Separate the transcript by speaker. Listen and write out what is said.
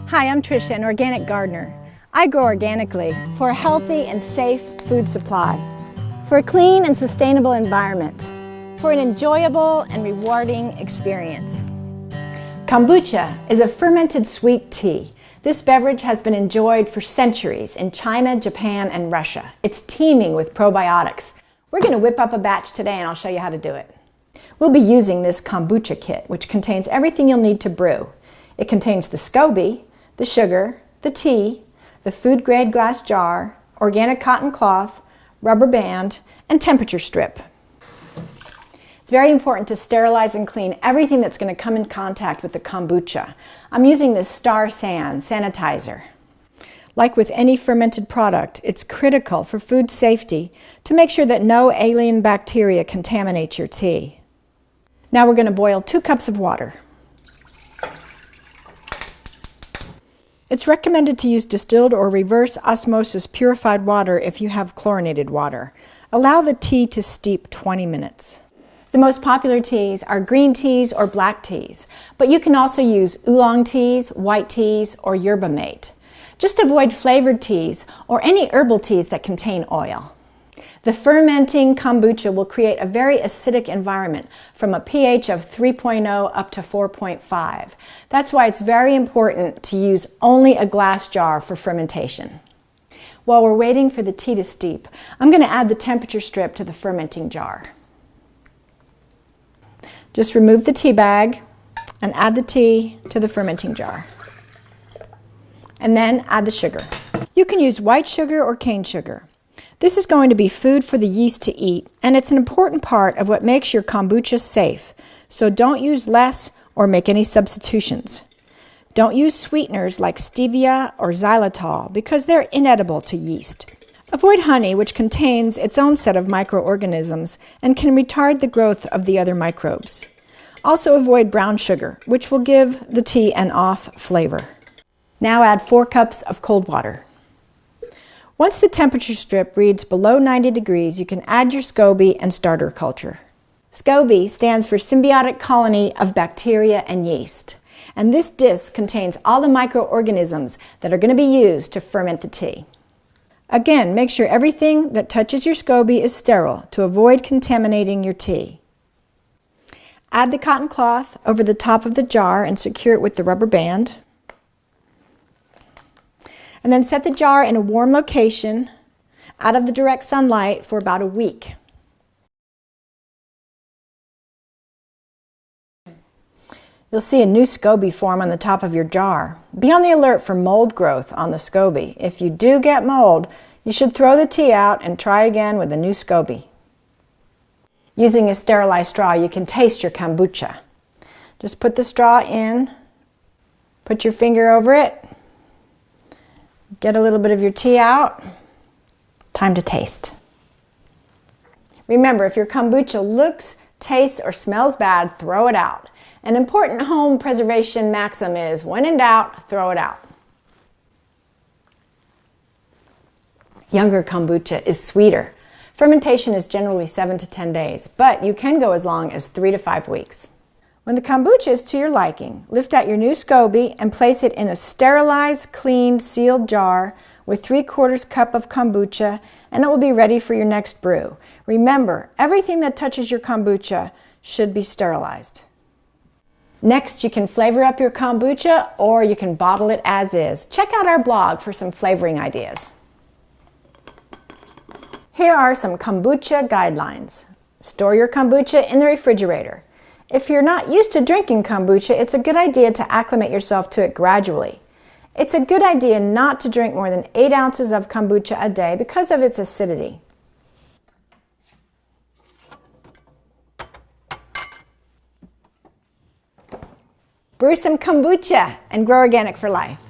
Speaker 1: Hi, I'm Tricia, an organic gardener. I grow organically for a healthy and safe food supply, for a clean and sustainable environment, for an enjoyable and rewarding experience. Kombucha is a fermented sweet tea. This beverage has been enjoyed for centuries in China, Japan, and Russia. It's teeming with probiotics. We're going to whip up a batch today and I'll show you how to do it. We'll be using this kombucha kit, which contains everything you'll need to brew. It contains the SCOBY, the sugar, the tea, the food-grade glass jar, organic cotton cloth, rubber band, and temperature strip. It's very important to sterilize and clean everything that's going to come in contact with the kombucha. I'm using this Star San sanitizer. Like with any fermented product, it's critical for food safety to make sure that no alien bacteria contaminate your tea. Now we're going to boil 2 cups of water. It's recommended to use distilled or reverse osmosis purified water if you have chlorinated water. Allow the tea to steep 20 minutes. The most popular teas are green teas or black teas, but you can also use oolong teas, white teas, or yerba mate. Just avoid flavored teas or any herbal teas that contain oil. The fermenting kombucha will create a very acidic environment from a pH of 3.0 up to 4.5. That's why it's very important to use only a glass jar for fermentation. While we're waiting for the tea to steep, I'm going to add the temperature strip to the fermenting jar. Just remove the tea bag and add the tea to the fermenting jar. And then add the sugar. You can use white sugar or cane sugar. This is going to be food for the yeast to eat, and it's an important part of what makes your kombucha safe, so don't use less or make any substitutions. Don't use sweeteners like stevia or xylitol because they're inedible to yeast. Avoid honey, which contains its own set of microorganisms and can retard the growth of the other microbes. Also avoid brown sugar, which will give the tea an off flavor. Now add 4 cups of cold water. Once the temperature strip reads below 90 degrees, you can add your SCOBY and starter culture. SCOBY stands for Symbiotic Colony of Bacteria and Yeast, and this disc contains all the microorganisms that are going to be used to ferment the tea. Again, make sure everything that touches your SCOBY is sterile to avoid contaminating your tea. Add the cotton cloth over the top of the jar and secure it with the rubber band. And then set the jar in a warm location out of the direct sunlight for about a week. You'll see a new SCOBY form on the top of your jar. Be on the alert for mold growth on the SCOBY. If you do get mold, you should throw the tea out and try again with a new SCOBY. Using a sterilized straw, you can taste your kombucha. Just put the straw in, put your finger over it, get a little bit of your tea out. Time to taste. Remember, if your kombucha looks, tastes, or smells bad, throw it out. An important home preservation maxim is, when in doubt, throw it out. Younger kombucha is sweeter. Fermentation is generally 7 to 10 days, but you can go as long as 3 to 5 weeks. When the kombucha is to your liking, lift out your new SCOBY and place it in a sterilized, cleaned, sealed jar with 3/4 cup of kombucha, and it will be ready for your next brew. Remember, everything that touches your kombucha should be sterilized. Next, you can flavor up your kombucha or you can bottle it as is. Check out our blog for some flavoring ideas. Here are some kombucha guidelines. Store your kombucha in the refrigerator. If you're not used to drinking kombucha, it's a good idea to acclimate yourself to it gradually. It's a good idea not to drink more than 8 ounces of kombucha a day because of its acidity. Brew some kombucha and grow organic for life.